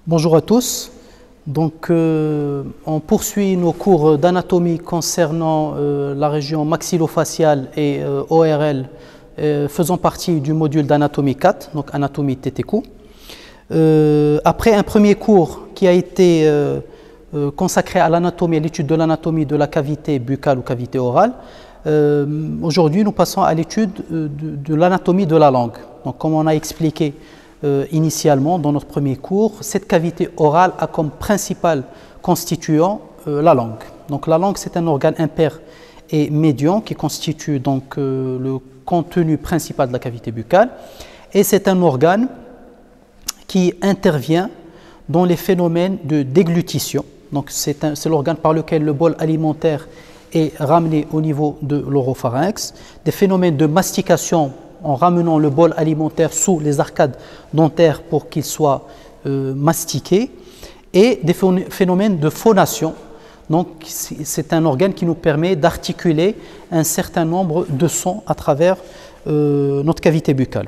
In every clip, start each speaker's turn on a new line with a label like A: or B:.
A: Bonjour à tous. Donc, on poursuit nos cours d'anatomie concernant la région maxillofaciale et ORL faisant partie du module d'anatomie 4, donc anatomie TTQ. Après un premier cours qui a été consacré à l'anatomie, à l'étude de l'anatomie de la cavité buccale ou cavité orale, aujourd'hui nous passons à l'étude de l'anatomie de la langue. Donc, comme on a expliqué initialement dans notre premier cours, cette cavité orale a comme principal constituant la langue. Donc la langue, c'est un organe impair et médian qui constitue donc le contenu principal de la cavité buccale, et c'est un organe qui intervient dans les phénomènes de déglutition. Donc c'est l'organe par lequel le bol alimentaire est ramené au niveau de l'oropharynx, des phénomènes de mastication en ramenant le bol alimentaire sous les arcades dentaires pour qu'il soit mastiqué, et des phénomènes de phonation. Donc c'est un organe qui nous permet d'articuler un certain nombre de sons à travers notre cavité buccale.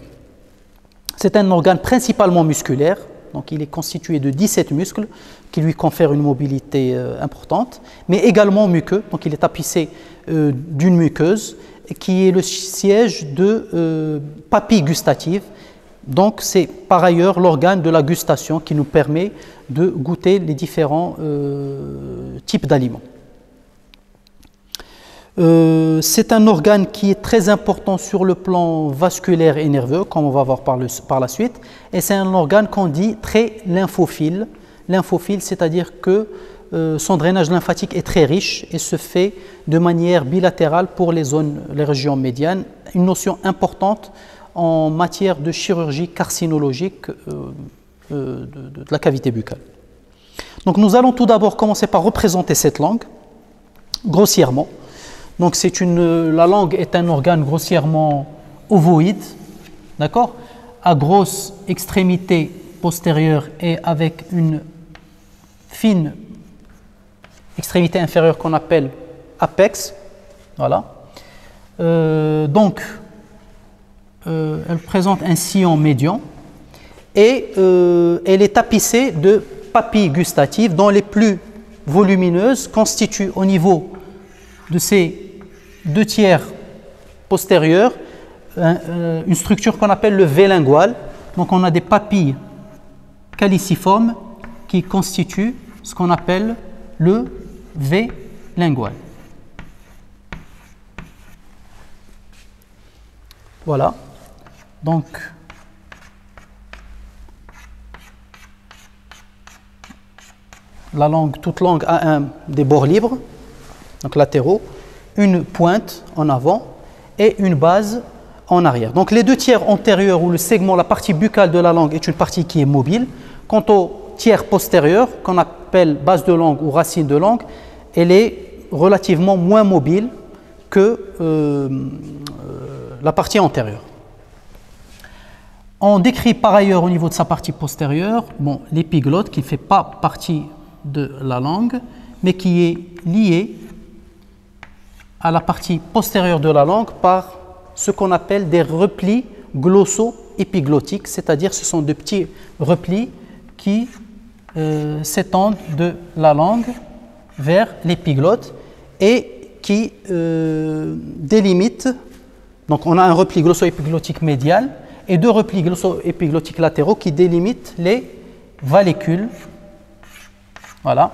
A: C'est un organe principalement musculaire, donc il est constitué de 17 muscles qui lui confèrent une mobilité importante, mais également muqueux, donc il est tapissé d'une muqueuse qui est le siège de papilles gustatives. Donc c'est par ailleurs l'organe de la gustation qui nous permet de goûter les différents types d'aliments. C'est un organe qui est très important sur le plan vasculaire et nerveux, comme on va voir par la suite, et c'est un organe qu'on dit très lymphophile. Lymphophile, c'est-à-dire que son drainage lymphatique est très riche et se fait de manière bilatérale pour les régions médianes, une notion importante en matière de chirurgie carcinologique de la cavité buccale. Donc nous allons tout d'abord commencer par représenter cette langue, grossièrement. Donc la langue est un organe grossièrement ovoïde, d'accord, à grosse extrémité postérieure et avec une fine extrémité inférieure qu'on appelle apex. Voilà. Elle présente un sillon médian et elle est tapissée de papilles gustatives dont les plus volumineuses constituent au niveau de ces deux tiers postérieurs une structure qu'on appelle le V lingual. Donc on a des papilles caliciformes qui constituent ce qu'on appelle le V lingual. Voilà. Donc toute langue a des bords libres, donc latéraux, une pointe en avant et une base en arrière. Donc les deux tiers antérieurs ou le segment, la partie buccale de la langue est une partie qui est mobile. Quant au tiers postérieur, qu'on appelle base de langue ou racine de langue, elle est relativement moins mobile que la partie antérieure. On décrit par ailleurs au niveau de sa partie postérieure l'épiglotte qui ne fait pas partie de la langue, mais qui est liée à la partie postérieure de la langue par ce qu'on appelle des replis glosso-épiglottiques, c'est-à-dire ce sont de petits replis qui s'étendent de la langue vers l'épiglotte et qui délimitent. Donc on a un repli glosso-épiglottique médial et deux replis glosso-épiglottiques latéraux qui délimitent les vallécules. Voilà.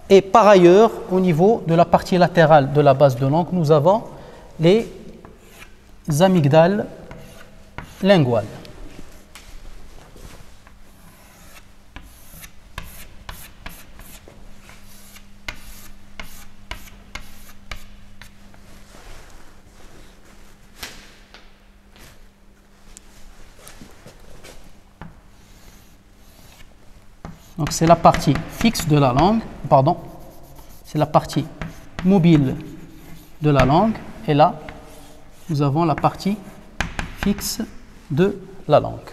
A: Et par ailleurs, au niveau de la partie latérale de la base de langue, nous avons les amygdales linguales. Donc c'est la partie fixe de la langue, c'est la partie mobile de la langue, et là, nous avons la partie fixe de la langue,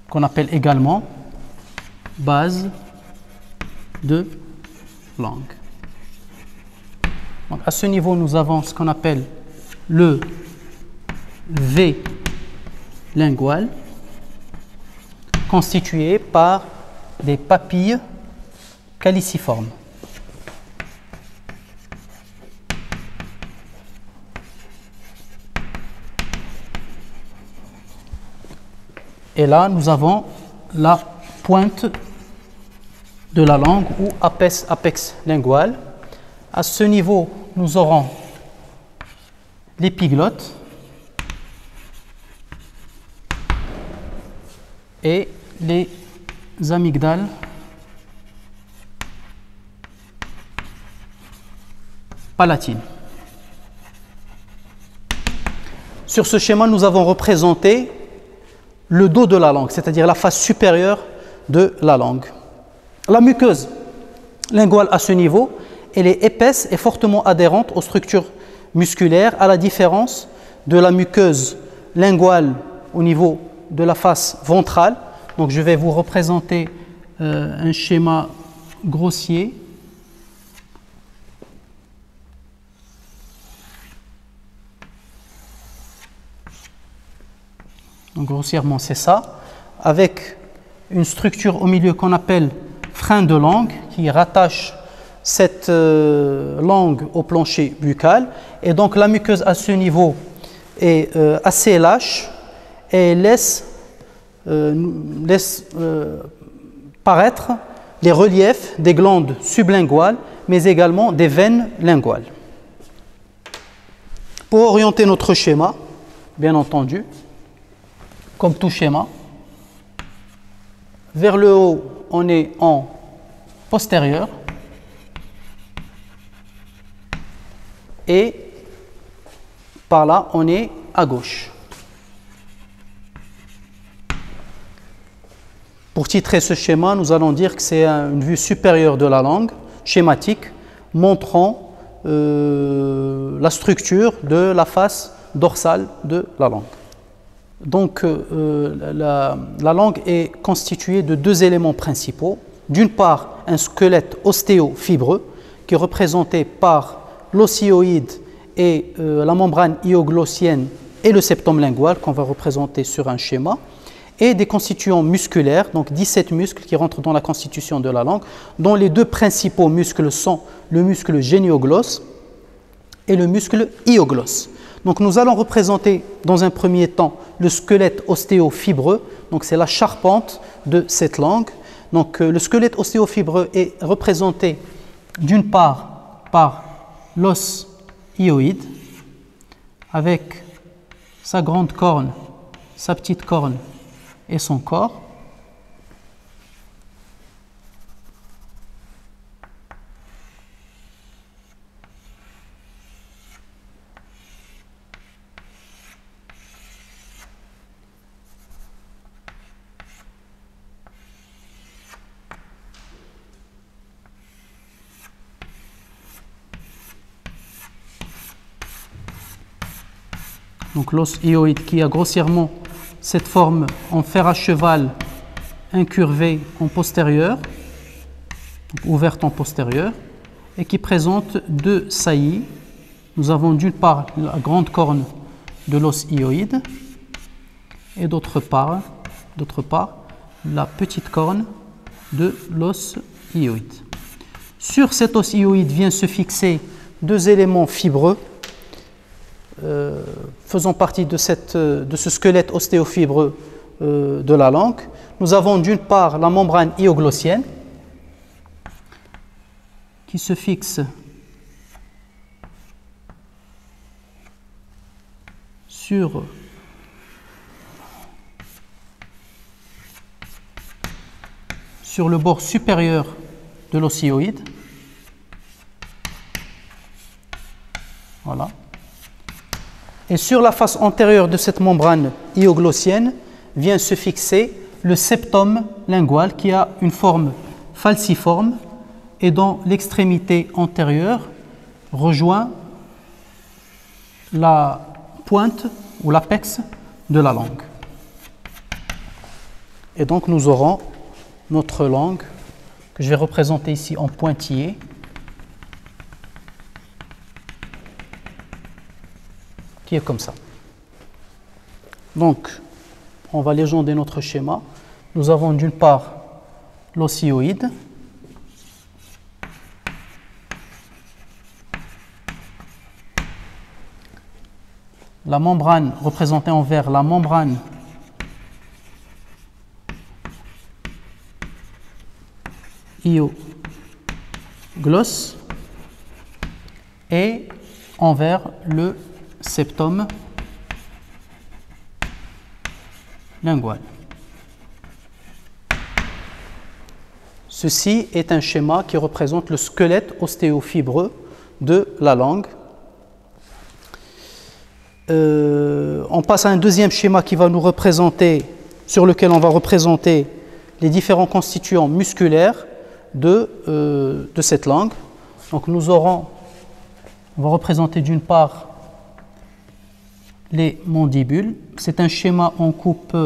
A: qu'on appelle également base de langue. Donc à ce niveau, nous avons ce qu'on appelle le V lingual, constituée par des papilles caliciformes. Et là, nous avons la pointe de la langue ou apex lingual. À ce niveau, nous aurons l'épiglotte et les amygdales palatines. Sur ce schéma, nous avons représenté le dos de la langue, c'est-à-dire la face supérieure de la langue. La muqueuse linguale à ce niveau, elle est épaisse et fortement adhérente aux structures musculaires, à la différence de la muqueuse linguale au niveau de la face ventrale. Donc je vais vous représenter un schéma grossier. Donc grossièrement c'est ça, avec une structure au milieu qu'on appelle frein de langue qui rattache cette langue au plancher buccal. Et donc la muqueuse à ce niveau est assez lâche et laisse paraître les reliefs des glandes sublinguales, mais également des veines linguales. Pour orienter notre schéma, bien entendu, comme tout schéma, vers le haut, on est en postérieur et par là, on est à gauche. Pour titrer ce schéma, nous allons dire que c'est une vue supérieure de la langue, schématique, montrant la structure de la face dorsale de la langue. Donc, la langue est constituée de deux éléments principaux. D'une part, un squelette ostéofibreux qui est représenté par l'os hyoïde et la membrane hyoglossienne et le septum lingual qu'on va représenter sur un schéma, et des constituants musculaires, donc 17 muscles qui rentrent dans la constitution de la langue, dont les deux principaux muscles sont le muscle génioglosse et le muscle hyoglosse. Donc nous allons représenter dans un premier temps le squelette ostéofibreux, donc c'est la charpente de cette langue. Donc le squelette ostéofibreux est représenté d'une part par l'os hyoïde avec sa grande corne, sa petite corne et son corps. Donc l'os hyoïde qui a grossièrement cette forme en fer à cheval incurvée en postérieur, donc ouverte en postérieur, et qui présente deux saillies. Nous avons d'une part la grande corne de l'os hyoïde et d'autre part la petite corne de l'os hyoïde. Sur cet os hyoïde vient se fixer deux éléments fibreux faisant partie de ce squelette ostéofibreux de la langue. Nous avons d'une part la membrane hyoglossienne qui se fixe sur le bord supérieur de l'os hyoïde. Voilà. Et sur la face antérieure de cette membrane hyoglossienne vient se fixer le septum lingual qui a une forme falciforme et dont l'extrémité antérieure rejoint la pointe ou l'apex de la langue. Et donc nous aurons notre langue que je vais représenter ici en pointillé. Qui est comme ça. Donc, on va légender notre schéma. Nous avons d'une part l'ossioïde, la membrane représentée en vert, la membrane hyoglosse, et en vert le septum lingual. Ceci est un schéma qui représente le squelette ostéofibreux de la langue. On passe à un deuxième schéma qui va nous représenter, sur lequel on va représenter les différents constituants musculaires de cette langue. Donc on va représenter d'une part les mandibules. C'est un schéma en coupe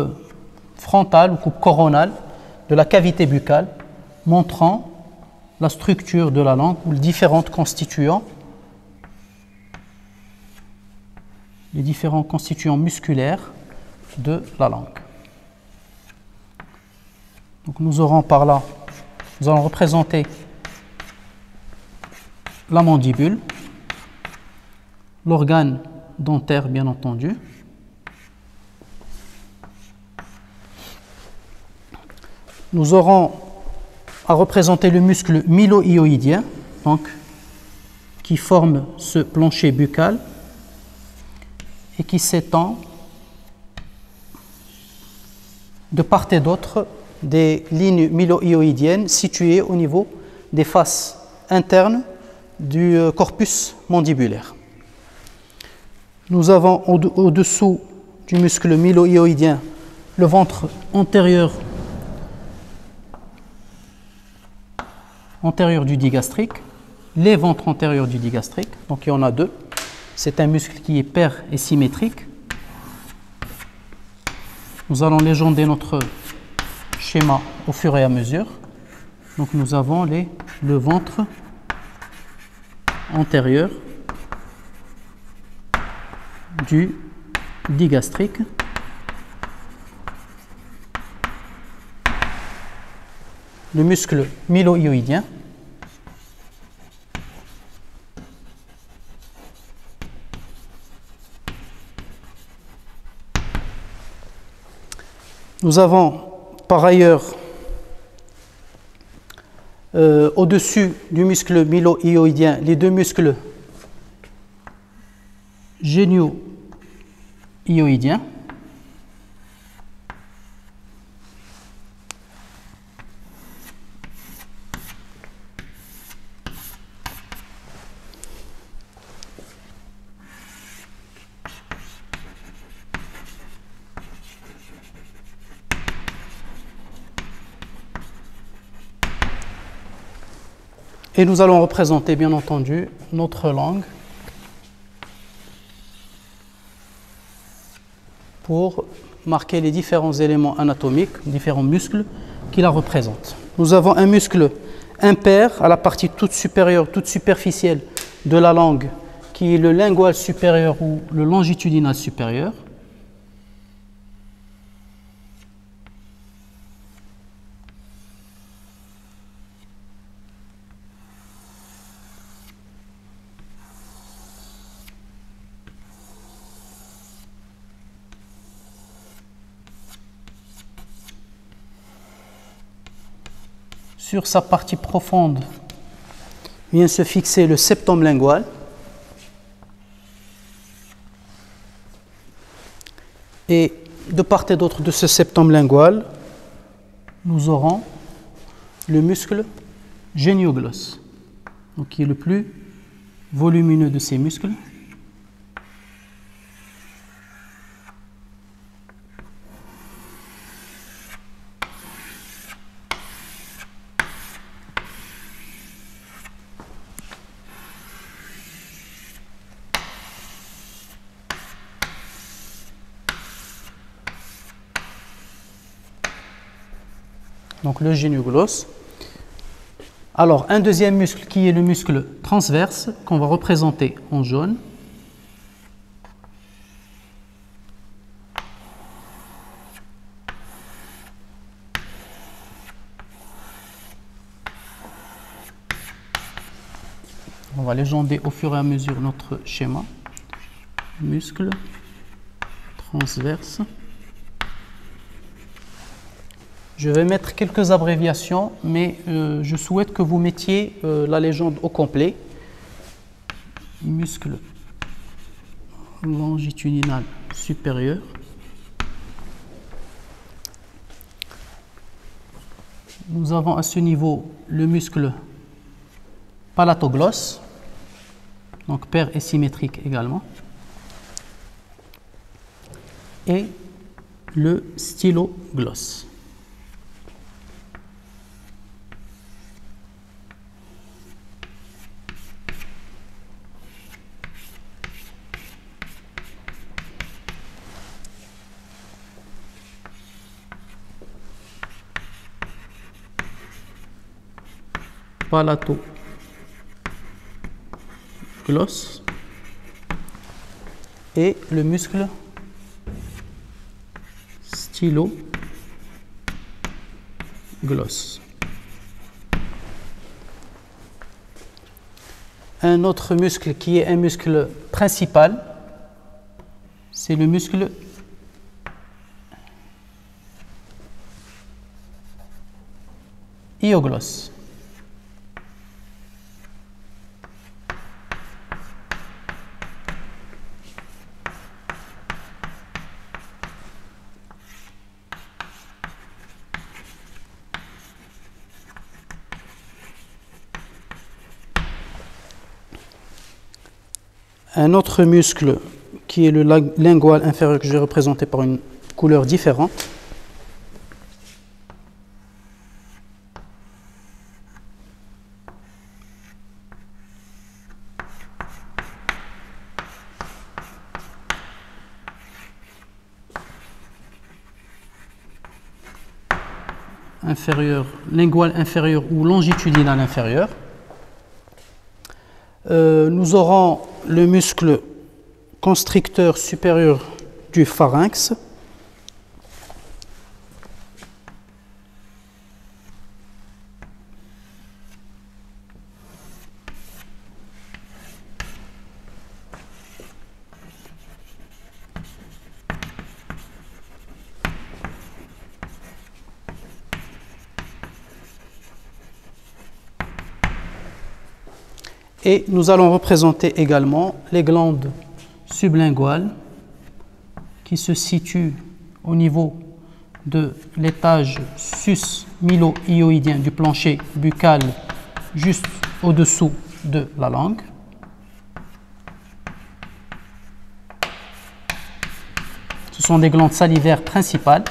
A: frontale ou coupe coronale de la cavité buccale, montrant la structure de la langue ou les différents constituants musculaires de la langue. Donc nous allons représenter la mandibule, l'organe dentaire bien entendu, nous aurons à représenter le muscle mylohyoïdien, donc qui forme ce plancher buccal et qui s'étend de part et d'autre des lignes mylohyoïdiennes situées au niveau des faces internes du corpus mandibulaire. Nous avons au-dessous du muscle mylohyoïdien le ventre antérieur du digastrique, les ventres antérieurs du digastrique, donc il y en a deux. C'est un muscle qui est pair et symétrique. Nous allons légender notre schéma au fur et à mesure. Donc nous avons le ventre antérieur du digastrique, le muscle mylohyoïdien, nous avons par ailleurs au-dessus du muscle mylohyoïdien les deux muscles génio-hyoïdiens. Et nous allons représenter bien entendu notre langue pour marquer les différents éléments anatomiques, différents muscles qui la représentent. Nous avons un muscle impair à la partie toute supérieure, toute superficielle de la langue, qui est le lingual supérieur ou le longitudinal supérieur. Sur sa partie profonde vient se fixer le septum lingual. Et de part et d'autre de ce septum lingual, nous aurons le muscle génioglosse, donc qui est le plus volumineux de ces muscles. Donc le génioglosse. Alors un deuxième muscle qui est le muscle transverse qu'on va représenter en jaune. On va légender au fur et à mesure notre schéma. Muscle transverse. Je vais mettre quelques abréviations, mais je souhaite que vous mettiez la légende au complet. Muscle longitudinal supérieur. Nous avons à ce niveau le muscle palatoglosse, donc paire et symétrique également, et le styloglosse. Palatoglosse et le muscle styloglosse. Un autre muscle qui est un muscle principal, c'est le muscle hyoglosse. Un autre muscle qui est le lingual inférieur que je vais représenter par une couleur différente. Inférieur, lingual inférieur ou longitudinal inférieur. Nous aurons le muscle constricteur supérieur du pharynx. Et nous allons représenter également les glandes sublinguales qui se situent au niveau de l'étage sus-mylo-hyoïdien du plancher buccal, juste au-dessous de la langue. Ce sont des glandes salivaires principales.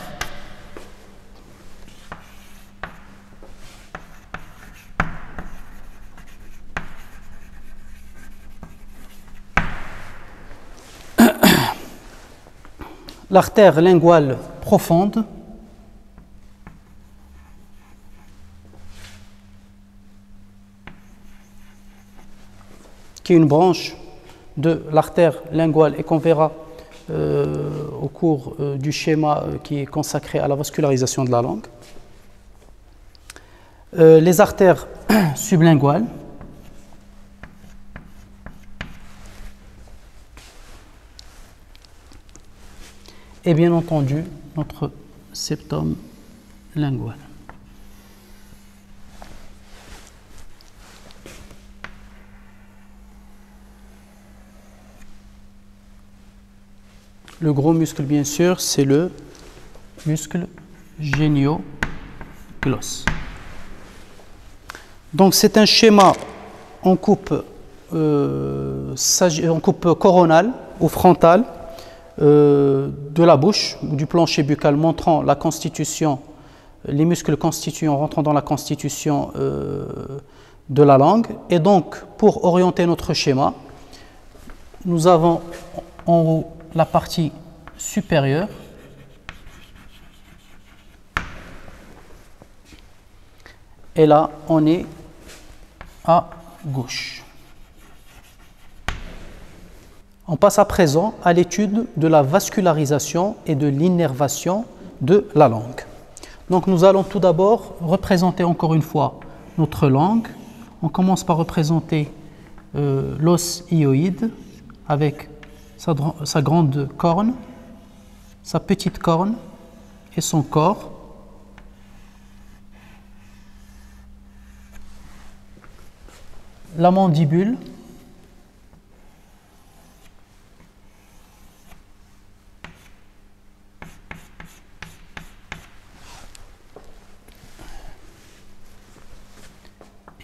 A: L'artère linguale profonde, qui est une branche de l'artère linguale et qu'on verra au cours du schéma qui est consacré à la vascularisation de la langue. Les artères sublinguales, et bien entendu notre septum lingual. Le gros muscle, bien sûr, c'est le muscle génioglosse. Donc c'est un schéma en coupe coronale ou frontale de la bouche, du plancher buccal, montrant la constitution, les muscles constituants rentrant dans la constitution de la langue. Et donc, pour orienter notre schéma, nous avons en haut la partie supérieure et là, on est à gauche. On passe à présent à l'étude de la vascularisation et de l'innervation de la langue. Donc nous allons tout d'abord représenter encore une fois notre langue. On commence par représenter l'os hyoïde avec sa grande corne, sa petite corne et son corps. La mandibule,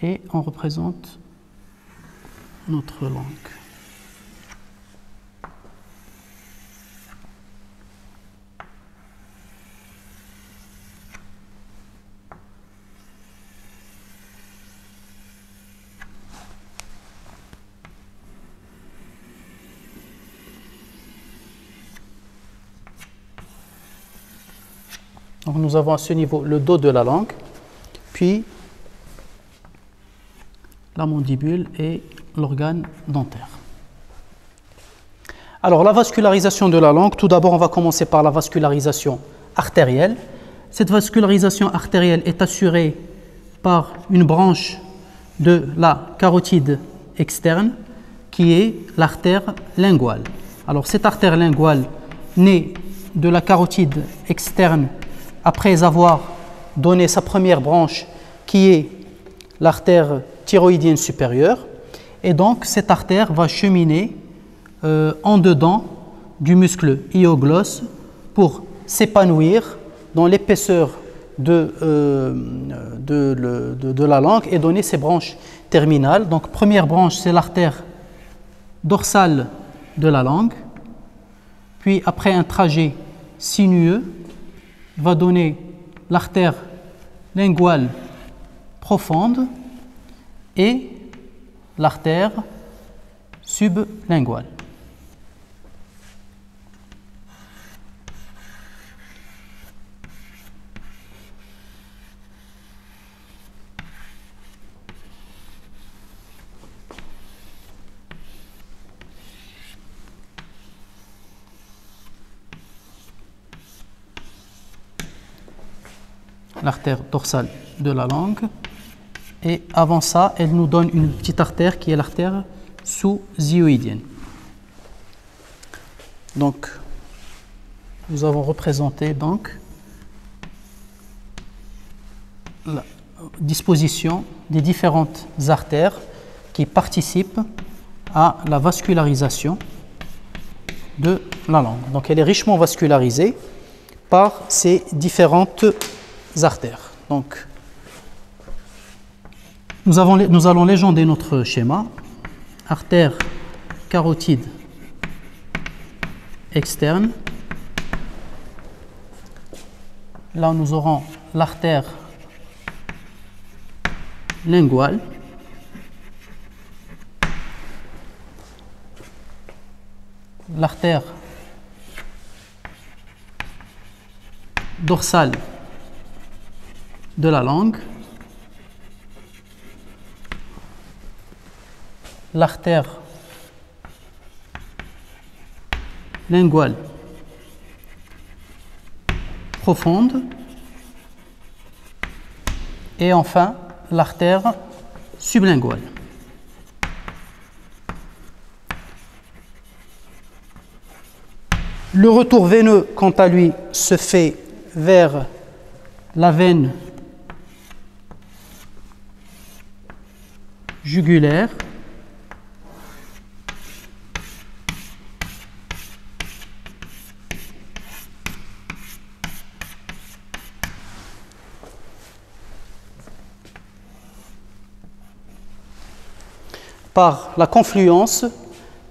A: et on représente notre langue. Donc nous avons à ce niveau le dos de la langue, puis la mandibule et l'organe dentaire. Alors la vascularisation de la langue, tout d'abord on va commencer par la vascularisation artérielle. Cette vascularisation artérielle est assurée par une branche de la carotide externe qui est l'artère linguale. Alors cette artère linguale naît de la carotide externe après avoir donné sa première branche qui est l'artère thyroïdienne supérieure, et donc cette artère va cheminer en dedans du muscle hyoglosse pour s'épanouir dans l'épaisseur de la langue et donner ses branches terminales. Donc première branche, c'est l'artère dorsale de la langue, puis après un trajet sinueux va donner l'artère linguale profonde et l'artère sublinguale. L'artère dorsale de la langue, et avant ça, elle nous donne une petite artère qui est l'artère sous-hyoïdienne. Donc, nous avons représenté donc la disposition des différentes artères qui participent à la vascularisation de la langue. Donc, elle est richement vascularisée par ces différentes artères. Donc, nous allons légender notre schéma. Artère carotide externe. Là, nous aurons l'artère linguale. L'artère dorsale de la langue, l'artère linguale profonde et enfin l'artère sublinguale. Le retour veineux, quant à lui, se fait vers la veine jugulaire, par la confluence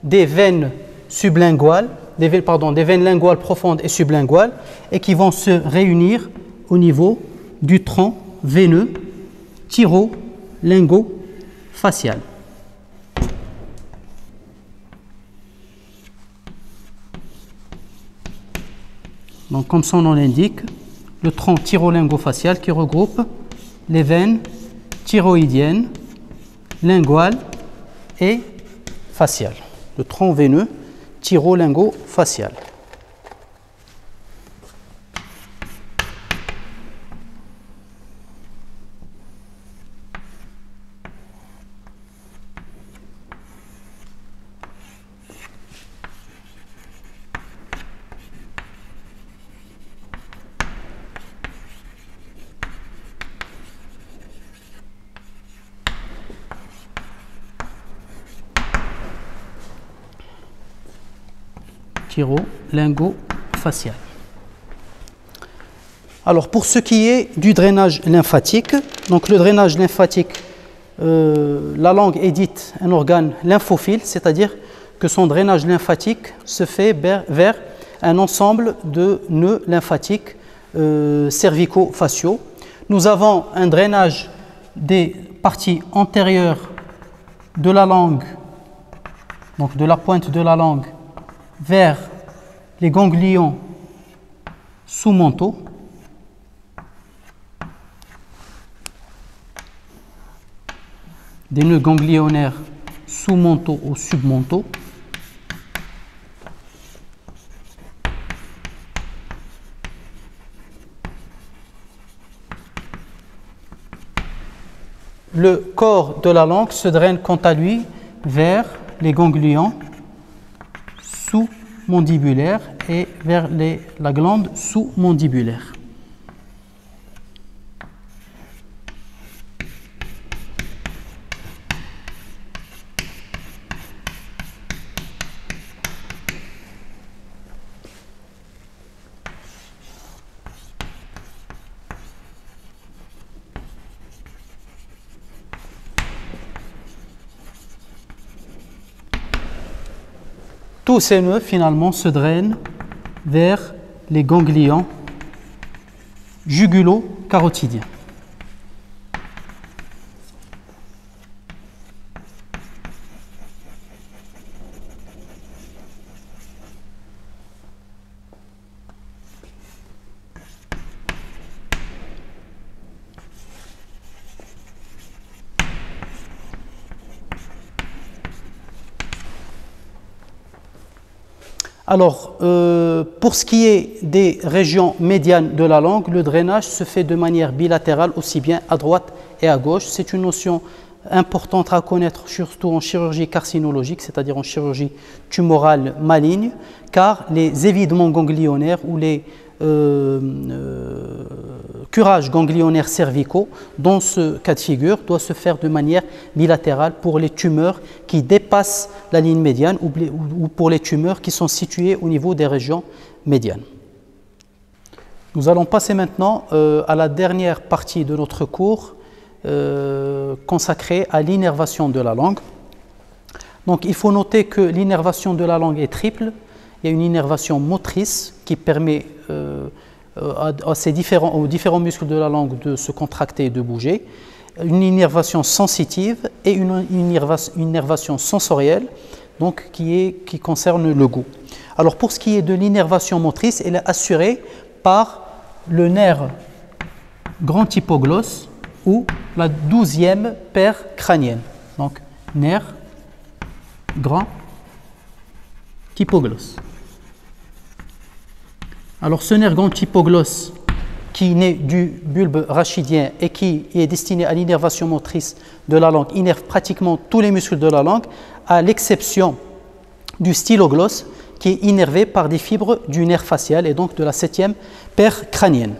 A: des veines sublinguales, des veines linguales profondes et sublinguales, et qui vont se réunir au niveau du tronc veineux thyro-lingo-facial. Donc, comme son nom l'indique, le tronc thyro-lingo-facial qui regroupe les veines thyroïdiennes, linguales et faciales. Le tronc veineux thyro-lingo-facial. thyro-lingo-facial. Alors, pour ce qui est du drainage lymphatique, donc le drainage lymphatique, la langue est dite un organe lymphophile, c'est-à-dire que son drainage lymphatique se fait vers un ensemble de nœuds lymphatiques cervico-faciaux. Nous avons un drainage des parties antérieures de la langue, donc de la pointe de la langue, vers les ganglions sous-mentaux. Des nœuds ganglionnaires sous-mentaux ou submentaux. Le corps de la langue se draine quant à lui vers les ganglions sous-mandibulaires et vers la glande sous-mandibulaire. Tous ces nœuds, finalement, se drainent vers les ganglions jugulo-carotidiens. Alors, pour ce qui est des régions médianes de la langue, le drainage se fait de manière bilatérale, aussi bien à droite et à gauche. C'est une notion importante à connaître, surtout en chirurgie carcinologique, c'est-à-dire en chirurgie tumorale maligne, car les évidements ganglionnaires ou les curages ganglionnaires cervicaux, dans ce cas de figure, doivent se faire de manière bilatérale pour les tumeurs qui dépassent la ligne médiane ou pour les tumeurs qui sont situées au niveau des régions médianes. Nous allons passer maintenant à la dernière partie de notre cours consacrée à l'innervation de la langue. Donc il faut noter que l'innervation de la langue est triple. Il y a une innervation motrice qui permet aux différents muscles de la langue de se contracter et de bouger, une innervation sensitive et une innervation sensorielle, donc qui concerne le goût. Alors pour ce qui est de l'innervation motrice, elle est assurée par le nerf grand hypoglosse ou la 12e paire crânienne. Donc nerf grand hypoglosse. Alors ce nerf grand hypoglosse qui naît du bulbe rachidien et qui est destiné à l'innervation motrice de la langue innerve pratiquement tous les muscles de la langue, à l'exception du styloglosse qui est innervé par des fibres du nerf facial et donc de la 7e paire crânienne.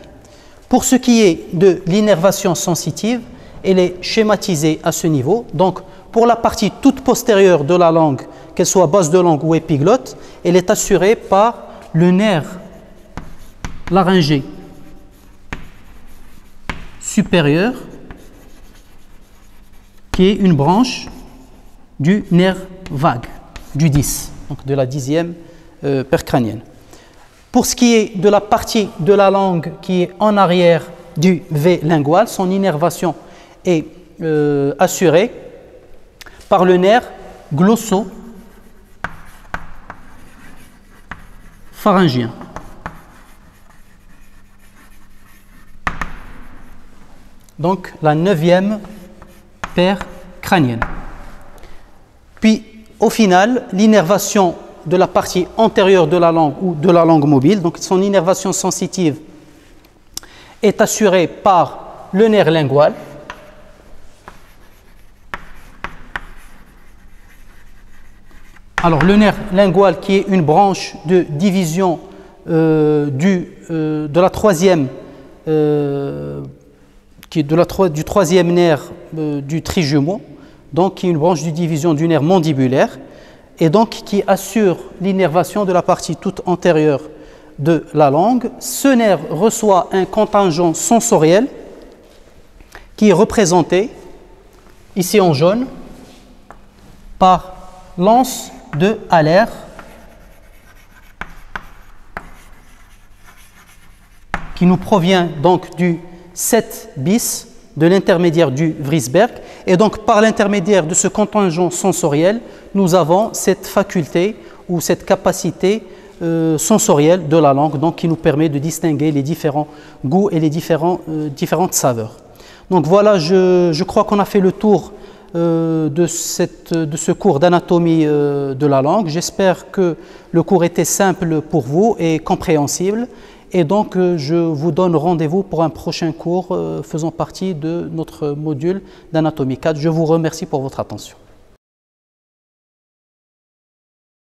A: Pour ce qui est de l'innervation sensitive, elle est schématisée à ce niveau. Donc pour la partie toute postérieure de la langue, qu'elle soit base de langue ou épiglotte, elle est assurée par le nerf laryngé supérieur qui est une branche du nerf vague, du 10, donc de la 10e paire crânienne. Pour ce qui est de la partie de la langue qui est en arrière du V lingual, son innervation est assurée par le nerf glosso-pharyngien. Donc la 9e paire crânienne. Puis au final, l'innervation de la partie antérieure de la langue ou de la langue mobile, donc son innervation sensitive est assurée par le nerf lingual, alors le nerf lingual qui est une branche de division de la troisième du troisième nerf du trijumeau, donc qui est une branche de division du nerf mandibulaire, et donc qui assure l'innervation de la partie toute antérieure de la langue. Ce nerf reçoit un contingent sensoriel qui est représenté ici en jaune par l'anse de Haller qui nous provient donc du 7 bis de l'intermédiaire du Vriesberg, et donc par l'intermédiaire de ce contingent sensoriel, nous avons cette faculté ou cette capacité sensorielle de la langue, donc qui nous permet de distinguer les différents goûts et les différentes saveurs. Donc voilà, je crois qu'on a fait le tour de ce cours d'anatomie de la langue. J'espère que le cours était simple pour vous et compréhensible. Et donc, je vous donne rendez-vous pour un prochain cours faisant partie de notre module d'anatomie 4. Je vous remercie pour votre attention.